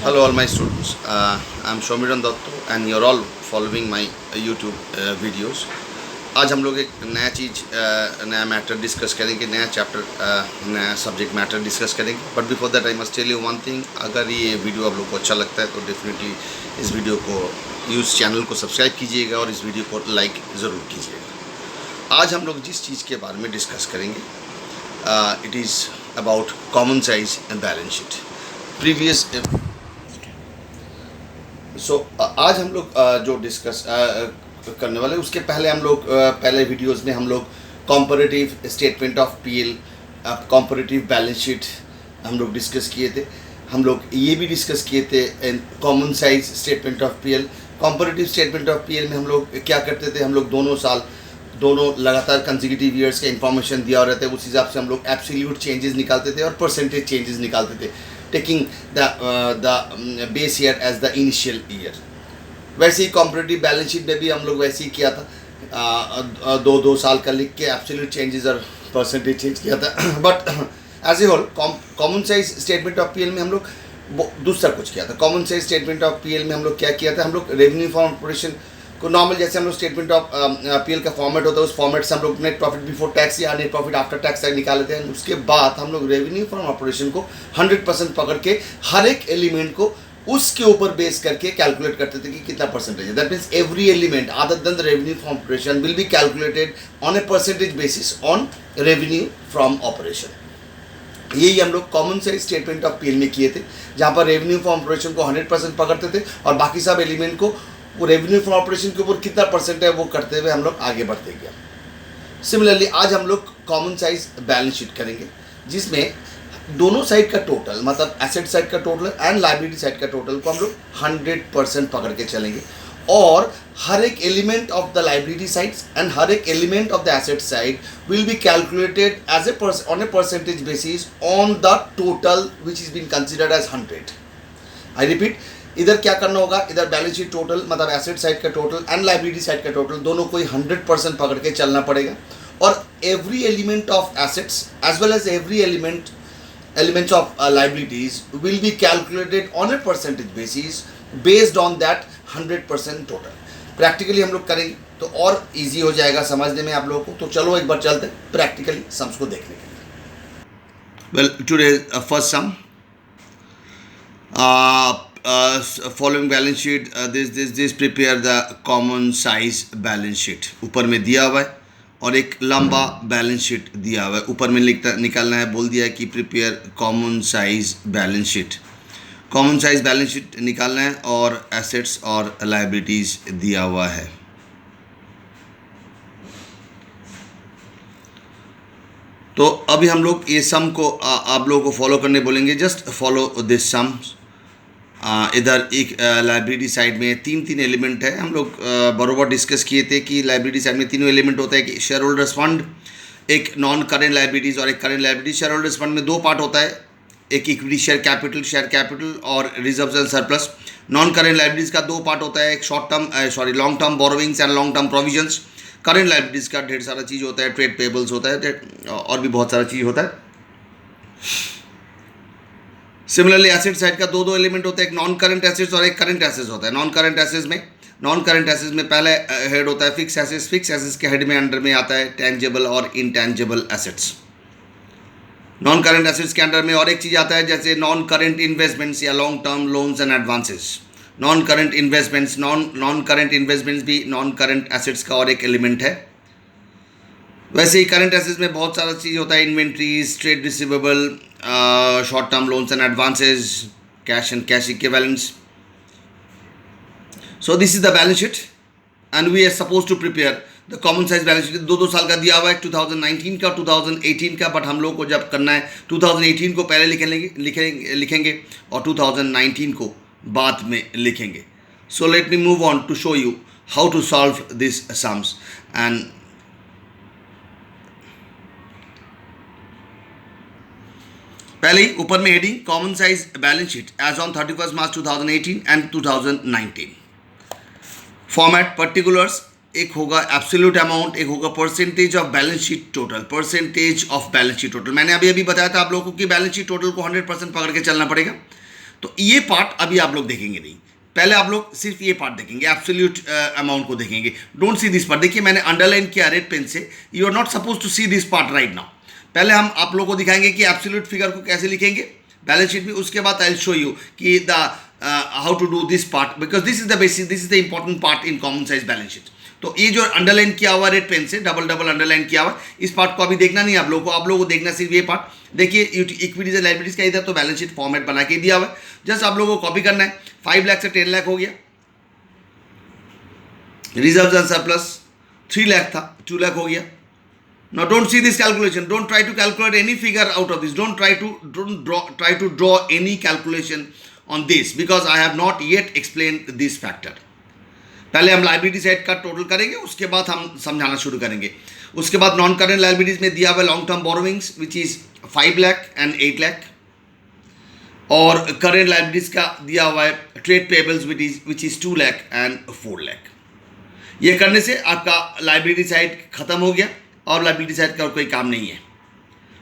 Hello, all my students. I'm Shomiran Datto and you're all following my YouTube videos. आज हम लोग एक नया चीज़ नया मैटर डिस्कस करेंगे, नया चैप्टर नया सब्जेक्ट मैटर डिस्कस करेंगे. But before that I must tell you one thing. अगर ये वीडियो आप लोग को अच्छा लगता है तो डेफिनेटली इस वीडियो को इस चैनल को सब्सक्राइब कीजिएगा और इस वीडियो को लाइक ज़रूर कीजिएगा. आज हम लोग जिस चीज़ के बारे में डिस्कस करेंगे it is about common size balance sheet. Previous आज हम लोग जो डिस्कस करने वाले उसके पहले हम लोग पहले वीडियोस में हम लोग comparative statement of PL, comparative balance sheet हम लोग डिस्कस किए थे. हम लोग ये भी डिस्कस किए थे common size statement of PL. Comparative statement of PL में हम लोग क्या करते थे, हम लोग दोनों लगातार कंसेक्यूटिव ईयर्स का इंफॉर्मेशन दिया रहता है, उस हिसाब से हम लोग एब्सोल्यूट चेंजेस निकालते थे और परसेंटेज चेंजेस निकालते थे, taking the base year as the initial year. वैसे ही कॉम्परेटिव बैलेंस शीट में भी हम लोग वैसे ही किया था, दो साल का लिख के एब्सोल्यूट चेंजेस और परसेंटेज चेंज किया था. But as a whole common size statement of PL में हम लोग दूसरा कुछ किया था. Common size statement of PL में हम लोग क्या किया था, हम लोग रेवेन्यू फ्रॉम ऑपरेशन को नॉर्मल जैसे हम लोग स्टेटमेंट ऑफ पीएल का फॉर्मेट होता है उस फॉर्मेट से हम लोग नेट प्रॉफिट बिफोर टैक्स या नेट प्रॉफिट आफ्टर टैक्स तक निकालते हैं. उसके बाद हम लोग रेवेन्यू फ्रॉम ऑपरेशन को 100% पकड़ के हर एक एलिमेंट को उसके ऊपर बेस करके कैलकुलेट करते थे कि कितना परसेंटेज है. That means every element other than the revenue from operation will be calculated on a percentage basis on revenue from operation. यही हम लोग common size statement of PL में किए थे, जहाँ पर रेवेन्यू फ्रॉम ऑपरेशन को 100% पकड़ते थे और बाकी सब एलिमेंट को वो रेवेन्यू फ्रॉम ऑपरेशन के ऊपर कितना परसेंट है वो करते हुए हम लोग आगे बढ़ते गए. सिमिलरली आज हम लोग कॉमन साइज बैलेंस शीट करेंगे, जिसमें दोनों साइड का टोटल मतलब एसेट साइड का टोटल एंड लायबिलिटी साइड का टोटल को हम लोग 100% पकड़ के चलेंगे और हर एक element of the liability side and हर एक element of the asset side will be calculated as on a percentage basis on the total which is been considered as 100. I repeat, इधर क्या करना होगा, इधर बैलेंस शीट टोटल मतलब asset side का total and liability side का total दोनों को 100% पकड़ के चलना पड़ेगा और every element of assets as well as every elements of liabilities will be calculated on a percentage basis based on that 100% total. Practically हम लोग करेंगे तो और इजी हो जाएगा समझने में आप लोगों को. तो चलो एक बार चलते हैं प्रैक्टिकली सम्स को देखने के लिए. Well today first some following balance sheet, this prepare the common size balance sheet. ऊपर में दिया हुआ है और एक लंबा बैलेंस शीट दिया हुआ है. ऊपर में निकालना है, बोल दिया है कि prepare common size balance sheet. Common size balance sheet निकालना है और एसेट्स और लायबिलिटीज दिया हुआ है. तो अभी हम लोग ये सम को आप लोगों को फॉलो करने बोलेंगे. जस्ट फॉलो दिस सम. इधर एक लाइब्रेरी साइड में तीन एलिमेंट है. हम लोग बराबर डिस्कस किए थे कि लाइब्रेरी साइड में तीनों एलिमेंट होता है कि शेयर होल्डर्स फंड, एक नॉन करेंट लाइब्रेरीज और एक current libraries. Share holders fund में दो पार्ट होता है, एक इक्विटी शेयर कैपिटल और reserves and surplus. Non current libraries का दो पार्ट होता है, एक long term borrowings and long term provisions. Current libraries का ढेर सारा चीज़ होता है, ट्रेड पेबल्स होता है और भी बहुत सारा चीज़ होता है. सिमिलरली एसेट साइड का दो एलिमेंट होते हैं, एक नॉन करंट एसेट्स और एक करंट एसेट्स होता है. नॉन करंट एसेट्स में पहले हेड होता है फिक्स एसेट्स के हेड में अंडर में आता है टेंजेबल और intangible assets. Non current assets के अंडर में और एक चीज़ आता है जैसे नॉन करंट इन्वेस्टमेंट्स या long term loans and advances. Non current investments भी नॉन करंट एसेट्स का और एक एलिमेंट है. वैसे ही करंट एसेट्स में बहुत सारा चीज़ होता है, inventories, trade receivable, short term loans and advances, cash and cash equivalents. So this is the balance sheet and we are suppose to prepare the common size balance sheet. दो साल का दिया हुआ है, 2019 का 2018 का. बट हम लोग को जब करना है 2018 को पहले लिखेंगे और 2019 को बाद में लिखेंगे. So let me move on to show you how to solve this sums. And पहले ही ऊपर में heading common size balance sheet as on 31 March 2018 and 2019. Format particulars, एक होगा एब्सोल्यूट अमाउंट, एक होगा percentage of balance sheet total. मैंने अभी बताया था आप लोगों को कि बैलेंस शीट टोटल को 100% पकड़ के चलना पड़ेगा. तो ये पार्ट अभी आप लोग देखेंगे नहीं, पहले आप लोग सिर्फ ये पार्ट देखेंगे, एब्सोल्यूट अमाउंट को देखेंगे। Don't see this part. देखिए मैंने अंडरलाइन किया रेड पेन से, you are not suppose to see this part right now. पहले हम आप लोगों को दिखाएंगे कि एब्सोल्यूट फिगर को कैसे लिखेंगे बैलेंस शीट में, उसके बाद आई विल शो यू कि the how to do this part, because this is the basic, this is the important part in common size balance sheet. तो ये जो अंडरलाइन किया हुआ रेड पेन से डबल डबल अंडरलाइन किया हुआ, इस पार्ट को अभी देखना नहीं आप लोगों को, आप लोगों को देखना सिर्फ ये पार्ट। देखिए इक्विटीज एंड लायबिलिटीज का इधर तो बैलेंस शीट फॉर्मेट बना के दिया हुआ है, जस्ट आप लोगों को कॉपी करना है। 5 लाख से 10 लाख हो गया, रिजर्व एंड सरप्लस 3 लाख था, 2 लाख हो गया। Now don't see this calculation, don't try to calculate any figure out of this, don't try to draw any calculation on this because I have not yet explained this factor. पहले हम liability side का total करेंगे, उसके बाद हम समझाना शुरू करेंगे। उसके बाद नॉन करेंट लाइबिलिटीज में दिया हुआ long term borrowings which is 5 lakh and 8 lakh, और करेंट लाइबिलिटीज का दिया हुआ है trade payables which is 2 lakh and 4 lakh. ये करने से आपका लाइबिलिटी साइड खत्म हो गया और लाइबिलिटी साइड का कोई काम नहीं है।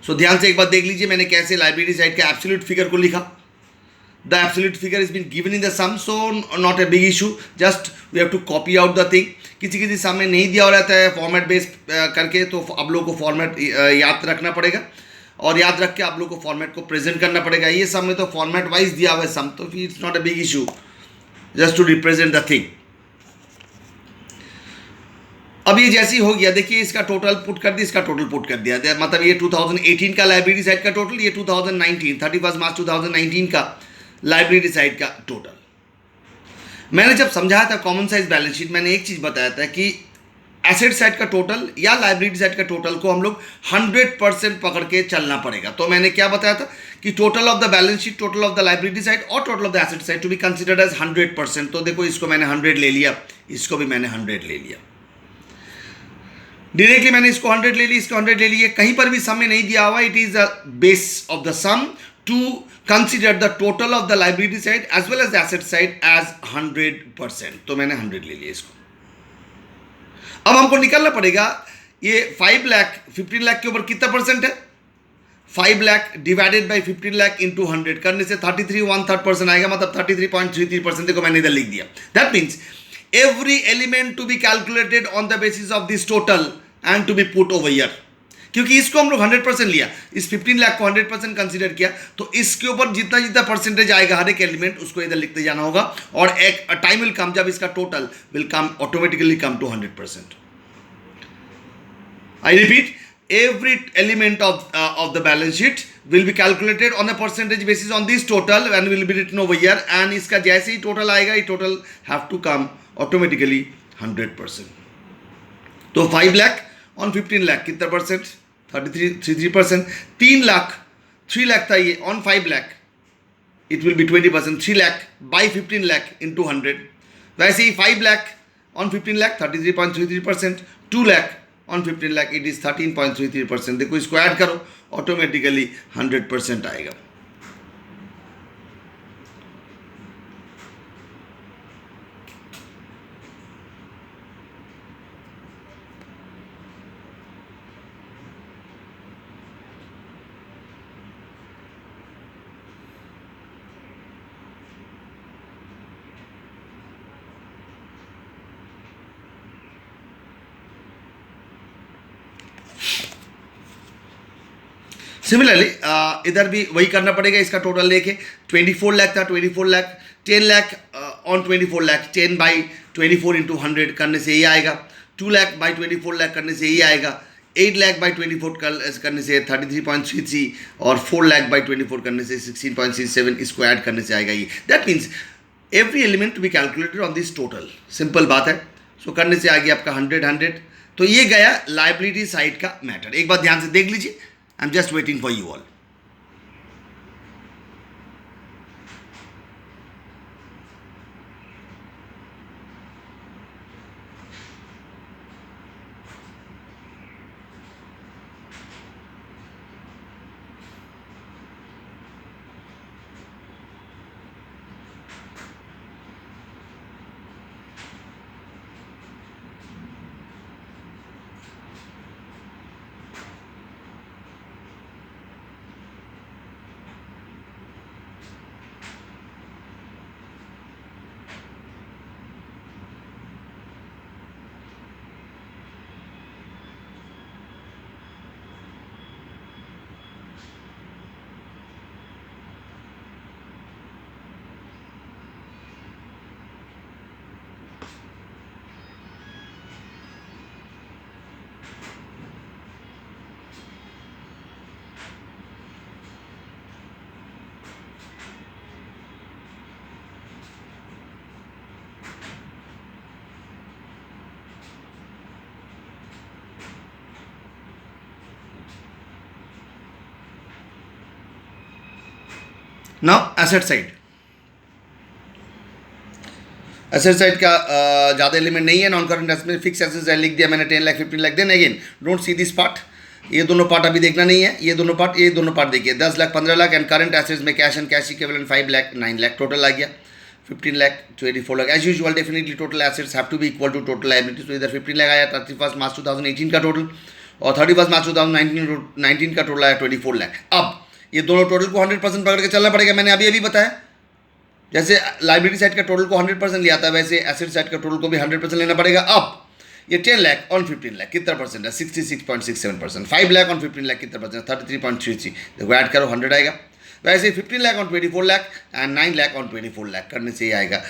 सो ध्यान से एक बार देख लीजिए मैंने कैसे लाइबिलिटी साइड का एब्सोल्यूट फिगर को लिखा। The absolute figure is been given in the sum, so not a big issue, just we have to copy out the thing. किसी सम में नहीं दिया हो रहता है फॉर्मेट बेस करके, तो आप लोगों को फॉर्मेट याद रखना पड़ेगा और याद रख के आप लोग को फॉर्मेट को प्रेजेंट करना पड़ेगा। ये सम में तो फॉर्मेट वाइज दिया हुआ है सम, तो it's not a big issue, just to represent the thing. अब ये जैसे ही हो गया, देखिए इसका टोटल पुट कर दिया, इसका टोटल पुट कर दिया, मतलब ये 2018 का लाइबिलिटी साइड का टोटल, ये 2019 31 मार्च 2019 का लाइबिलिटी साइड का टोटल। मैंने जब समझाया था कॉमन साइज बैलेंस शीट, मैंने एक चीज बताया था कि एसेट साइड का टोटल या लाइबिलिटी साइड का टोटल को हम लोग 100% पकड़ के चलना पड़ेगा। तो मैंने क्या बताया था कि total of the balance sheet, total of the liability side और total of the asset side to be considered as 100%। तो देखो इसको मैंने 100 ले लिया, इसको भी मैंने 100 ले लिया, डायरेक्टली मैंने इसको 100 ले ली, इसको 100 ले लिए, कहीं पर भी सम में नहीं दिया हुआ। It is the base of the sum to consider the total of the liability side as well as the asset side as 100%। तो मैंने 100 ले लिया इसको। अब हमको निकालना पड़ेगा ये 5 लाख 15 लाख के ऊपर कितना परसेंट है, 5 lakh divided by 15 lakh into 100 करने से 33 1/3% आएगा, मतलब 33.33%। देखो मैंने इधर लिख दिया। That means every element to be calculated on the basis of this total and to be put over here। क्योंकि इसको हम लोग 100% लिया, इस 15 लाख को 100% कंसीडर किया, तो इसके ऊपर जितना जितना परसेंटेज आएगा हर एक एलिमेंट उसको इधर लिखते जाना होगा, और एक टाइम विल कम जब इसका total will come automatically come to 100%। I repeat, every element of the balance sheet will be calculated on a percentage basis on this total and will be written over here, and इसका जैसे ही total आएगा ये total have to come automatically 100%। तो 5 lakh on 15 lakh कितना percent, 33%। 3 lakh था ये on 5 lakh, it will be 20%। 3 lakh by 15 lakh into 100। वैसे ही 5 lakh on 15 lakh 33.33%, 2 lakh on 15 lakh it is 13.33%। देखो इसको ऐड करो, ऑटोमेटिकली 100% आएगा। सिमिलरली इधर भी वही करना पड़ेगा, इसका टोटल लेके 24 लाख था, 24 lakh 10 lakh on 24 lakh 10 by 24 into 100 करने से ये आएगा, 2 लाख बाई 24 लाख करने से ये आएगा, 8 लाख बाई 24 करने से 33.33, और 4 लाख बाई 24 करने से 16.67, इसको ऐड करने से आएगा ये। That means every element to be calculated on this total. Simple बात है। सो करने से आ गया आपका 100। तो ये गया लाइबिलिटी साइड का मैटर। एक बार ध्यान से देख लीजिए, I am just waiting for you all. Now asset side, asset side का ज़्यादा एलिमेंट नहीं है, नॉन करंट एसेट में फिक्स एसेट साइड लिख दिया मैंने 10 lakh 15 lakh. Then again don't see this part, ये दोनों पार्ट अभी देखना नहीं है, ये दोनों पार्ट देखिए 10 lakh 15 lakh and current assets में cash and cash equivalent 5 lakh 9 lakh total आ गया, 15 lakh to 84 lakh as usual. Definitely total assets have to be equal to total liabilities. So इधर 15 lakh आया 31 मार्च 2018 का टोटल और 31 मार्च 2019 का टोटल आया 24 लाख। अब ये दोनों टोटल को 100% पकड़ के चलना पड़ेगा, मैंने अभी बताया। जैसे लाइबिलिटी साइड का टोटल को 100% लिया था वैसे एसेट साइड का टोटल को भी 100% लेना पड़ेगा। अब ये 10 लाख ऑन 15 लाख कितना परसेंट है? 66.67%। 5 लाख ऑन 15 लाख कितना परसेंट? 33.33। देखो ऐड करो 100 आएगा। वैसे 15 lakh on 24 lakh and 9 lakh on 24 lakh करने से ये आएगा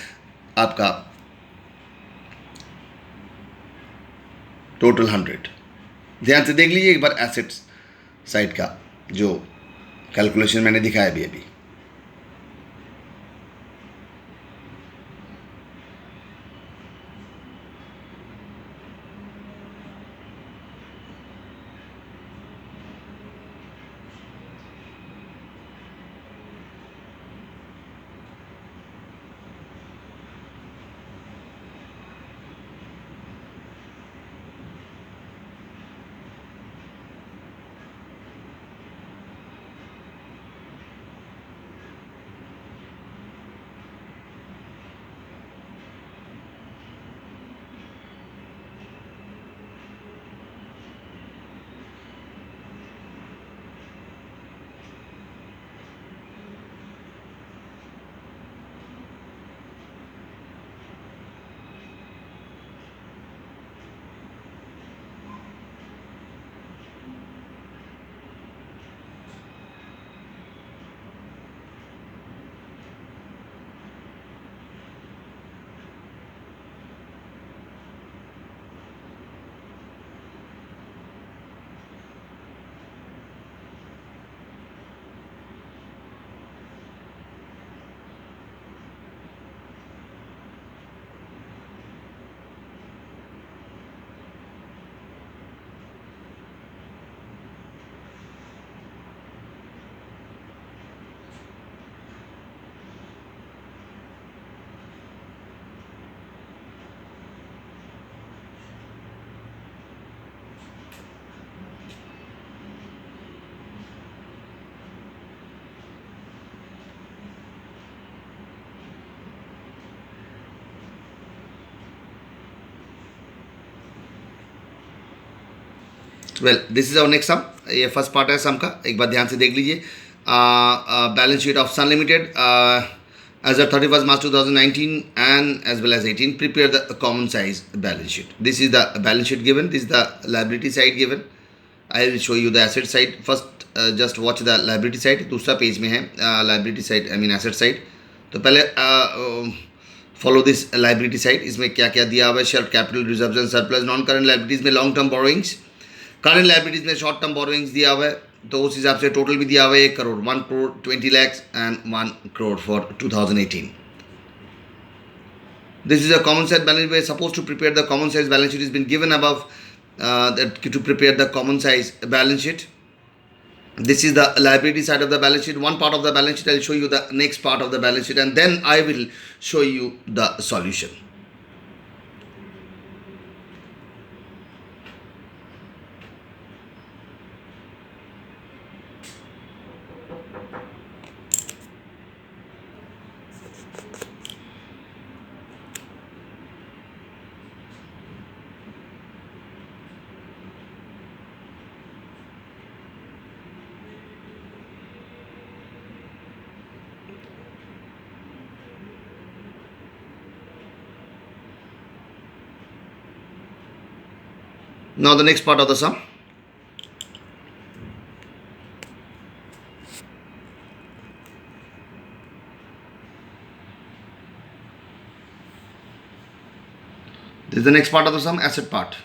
आपका टोटल 100। ध्यान से देख लीजिए एक बार एसेट्स साइड का जो कैलकुलेशन मैंने दिखाया अभी। Well this is our next sum, ये फर्स्ट पार्ट है सम का, एक बार ध्यान से देख लीजिए। Balance sheet of Sun limited as of 31st March 2019 and as well as 18, prepare the common size balance sheet. This is the balance sheet given, this is the liability side given. I will show you the asset side first. Just watch the liability side, दूसरा page में है liability side, I mean asset side। तो पहले follow this liability side, इसमें क्या क्या दिया हुआ है? Share capital reserves and surplus, non current liabilities में long term borrowings, current liabilities में शॉर्ट टर्म बोरोइंग्स दिया हुआ है, तो उस हिसाब से टोटल भी दिया हुआ है 1 crore, 1 crore 20 lakhs and 1 crore for 2018। This is a common size balance sheet. We are supposed to prepare the common size balance sheet. Has been given above to prepare the common size balance sheet. This is the liability side of the balance sheet. One part of the balance sheet, I will show you the next part of the balance sheet, and then I will show you the solution. Now the next part of the sum. This is the next part of the sum, asset part.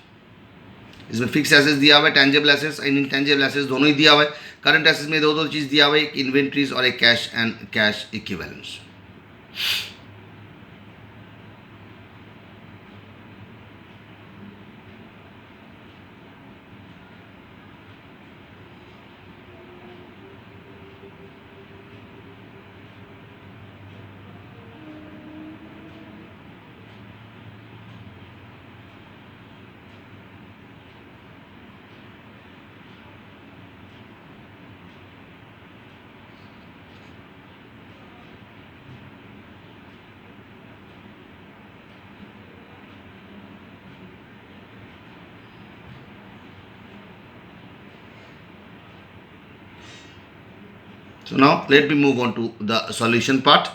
इसमें fix assets दिया हुआ है, tangible assets and intangible assets दोनों ही दिया हुआ है। Current assets में दो चीज़ दिया हुआ है, एक इन्वेंट्रीज और एक cash and cash equivalents. So now let me move on to the solution part.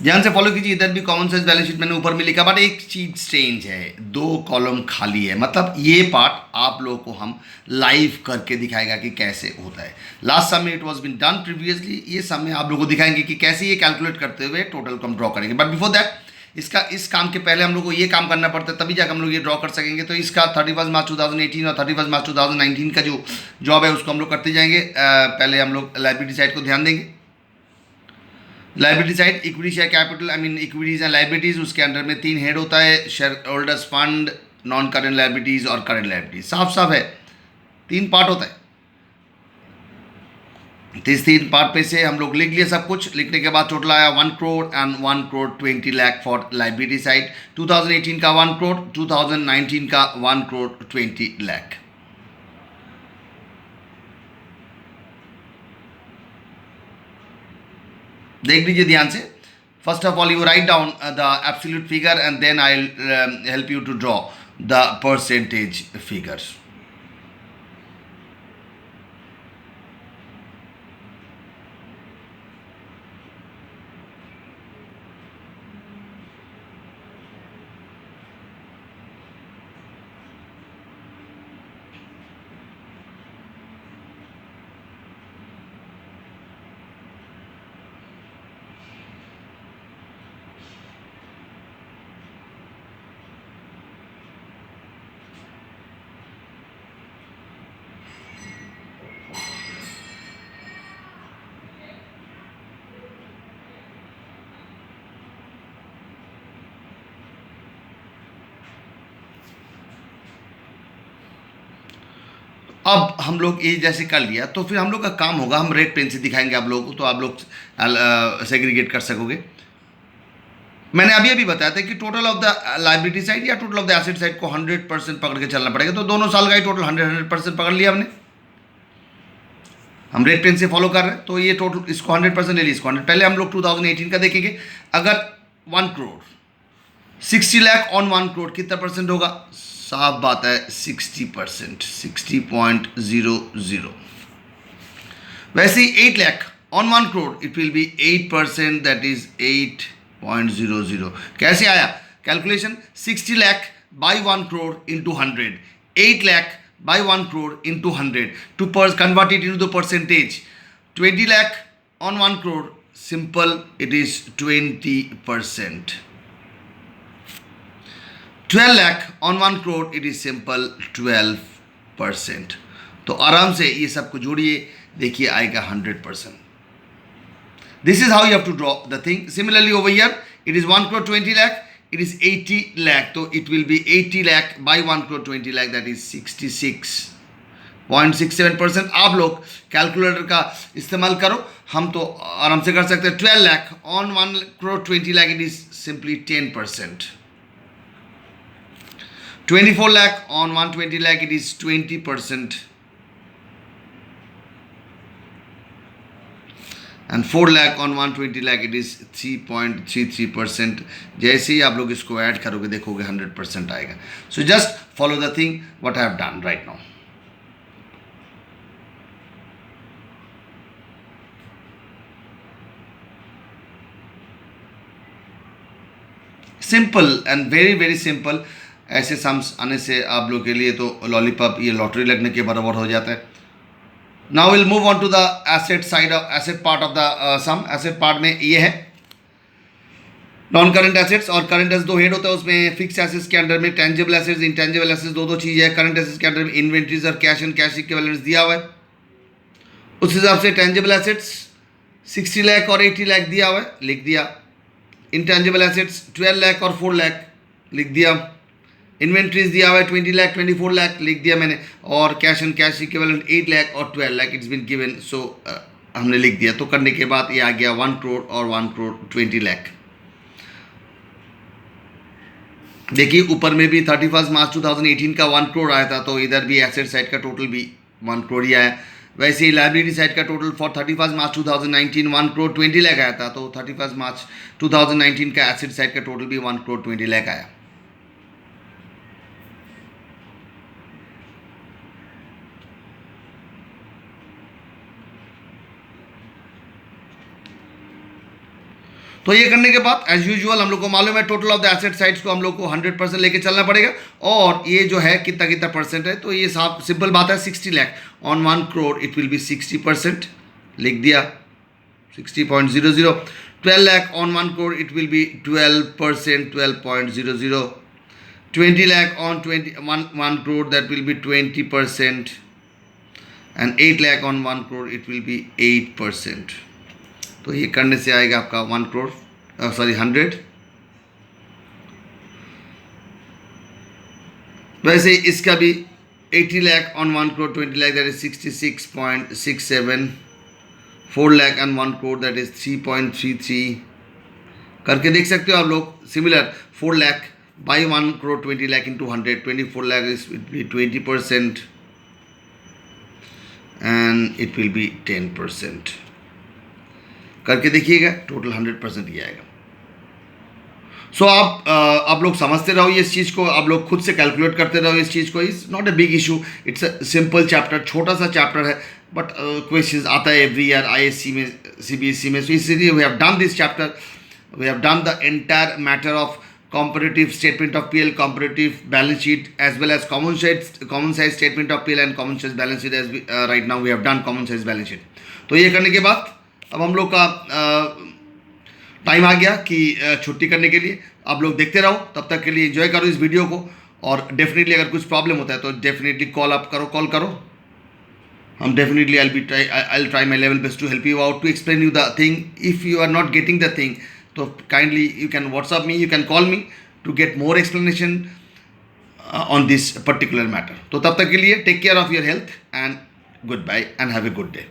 ध्यान से फॉलो कीजिए, इधर भी कॉमन सेंस बैलेंस शीट मैंने ऊपर में लिखा, बट एक चीज स्ट्रेंज है, 2 कॉलम खाली है। मतलब ये पार्ट आप लोगों को हम लाइव करके दिखाएगा कि कैसे होता है। लास्ट सम में it was been done previously, ये सम में आप लोगों को दिखाएंगे कि कैसे ये कैलकुलेट करते हुए टोटल को हम ड्रॉ करेंगे। बट बिफोर दैट इस काम के पहले हम लोग को ये काम करना पड़ता है, तभी जाकर हम लोग ये ड्रॉ कर सकेंगे। तो इसका 31 मार्च 2018 और 31 मार्च 2019 का जो जॉब है उसको हम लोग करते जाएंगे। पहले हम लोग लाइबिलिटी साइड को ध्यान देंगे। Liability side equity share capital, I mean equities and liabilities, उसके अंडर में 3 हेड होता है, share holders fund, non current liabilities और करेंट लाइबिलिटीज। साफ साफ है, 3 पार्ट होता है। तो इस 3 पार्ट पे से हम लोग लिख लिए सब कुछ। लिखने के बाद टोटल आया 1 crore and 1 crore 20 lakh for liability side. 2018 का 1 करोड़, 2019 का 1 करोड़ 20 लाख। देख लीजिए ध्यान से। First of all you write down the absolute figure and then I will help you to draw the percentage figures. अब हम लोग ये जैसे कर लिया तो फिर हम लोग का काम होगा, हम रेड पेन से दिखाएंगे आप लोगों को, तो आप लोग सेग्रीगेट कर सकोगे। मैंने अभी बताया था कि total of the liability side या total of the asset side को 100% पकड़ के चलना पड़ेगा। तो दोनों साल का ही टोटल 100% पकड़ लिया हमने। हम रेड पेन से फॉलो कर रहे हैं, तो ये टोटल इसको 100% ले ली, इसको 100। पहले हम लोग 2018 का देखेंगे। अगर 1 करोड़ 60 लाख ऑन 1 करोड़ कितना परसेंट होगा? साफ बात है 60%, 60.00। वैसे ही 8 lakh on 1 crore it will be 8%, that is 8.00। कैसे आया calculation? 60 lakh by 1 crore into 100, 8 lakh by 1 crore into 100 to convert it into the percentage. 20 lakh on 1 crore, simple, it is 20%. 12 lakh on 1 crore, it is simple, 12%. तो आराम से ये सब को जोड़िए, देखिए आएगा 100%. This is how you have to draw the thing. Similarly over here, it is 1 crore 20 lakh, it is 80 lakh. So it will be 80 lakh by 1 crore 20 lakh, that is 66.67%. आप लोग कैलकुलेटर का इस्तेमाल करो, हम तो आराम से कर सकते हैं। 12 lakh on 1 crore 20 lakh, it is simply 10%. 24 lakh on 120 lakh, it is 20%. And 4 lakh on 120 lakh, it is 3.33%. जैसे ही आप लोग इसको ऐड करोगे देखोगे 100% आएगा. So just follow the thing what I have done right now. Simple and very very simple. ऐसे sums आने से आप लोग के लिए तो लॉलीपॉप ये लॉटरी लगने के बराबर हो जाता है. Now we'll move on to the asset side of asset part of the sum. asset part में ये है नॉन करंट एसेट्स और करंट एसेट्स. दो हेड होता है उसमें. फिक्स एसेट्स के अंडर में टेंजिबल एसेट्स, इंटेंजिबल एसेट्स, दो चीज़ है. करंट एसेट्स के अंडर में इन्वेंट्रीज और कैश एंड कैश इक्विवेलेंट्स दिया हुआ है. उस हिसाब से टेंजिबल एसेट्स 60 लाख और 80 लाख दिया हुआ है, लिख दिया. इंटेंजिबल एसेट्स 12 लाख और 4 लाख लिख दिया. इन्वेंट्रीज दिया हुआ है 20 लाख 24 लाख लिख दिया मैंने. और cash and cash equivalent 8 lakh और 12 लाख इट्स बीन गिवन. सो हमने लिख दिया. तो करने के बाद ये आ गया 1 करोड़ और 1 करोड़ 20 लाख. देखिए ऊपर में भी 31 मार्च 2018 का 1 करोड़ आया था, तो इधर भी एसेट साइड का टोटल भी 1 करोड़ ही आया. वैसे ही लाइबिलिटी साइड का टोटल फॉर 31 मार्च 2019 1 करोड़ 20 लाख आया था, तो 31 मार्च 2019 का एसेट साइड का टोटल भी 1 करोड़ 20 लाख आया. तो ये करने के बाद एज यूजुअल हम लोग को मालूम है total of the asset sides को हम लोग को 100% लेके चलना पड़ेगा, और ये जो है कितना कितना परसेंट है, तो ये साफ सिंपल बात है 60 lakh on 1 crore it will be 60%, लिख दिया 60.00, 12 lakh on 1 crore it will be 12%, 12.00, 20 lakh on 1 crore that will be 20%, and 8 lakh on 1 crore it will be 8%. तो ये करने से आएगा आपका 1 करोड़ सॉरी 100. वैसे इसका भी 80 lakh on 1 crore 20 lakh that is 66.67, 4 lakh and 1 crore that is 3.33 करके देख सकते हो आप लोग. Similar 4 lakh by 1 crore 20 lakh into 100, 24 lakh is it will be 20% and it will be 10% करके देखिएगा, टोटल 100% ही आएगा. सो आप लोग समझते रहो इस चीज़ को, आप लोग खुद से कैलकुलेट करते रहो इस चीज़ को. It's not a big issue, it's a simple chapter, छोटा सा चैप्टर है, बट क्वेश्चंस आता है एवरी ईयर आईएससी में, सीबीएसई में. सो इसलिए we have done this chapter, we have done the entire matter of comparative statement of PL, comparative balance sheet, as well as common size statement of PL and common size balance sheet. As we, right now we have done common size balance sheet. तो ये करने के बाद अब हम लोग का time आ गया कि छुट्टी करने के लिए. आप लोग देखते रहो, तब तक के लिए एंजॉय करो इस वीडियो को, और डेफिनेटली अगर कुछ प्रॉब्लम होता है तो डेफिनेटली कॉल करो. हम definitely I'll try my level best to help you out, to explain you the thing. If you are not getting the thing, so kindly you can WhatsApp me, you can call me to get more explanation on this particular matter. तो तब तक के लिए take care of your health and goodbye and have a good day.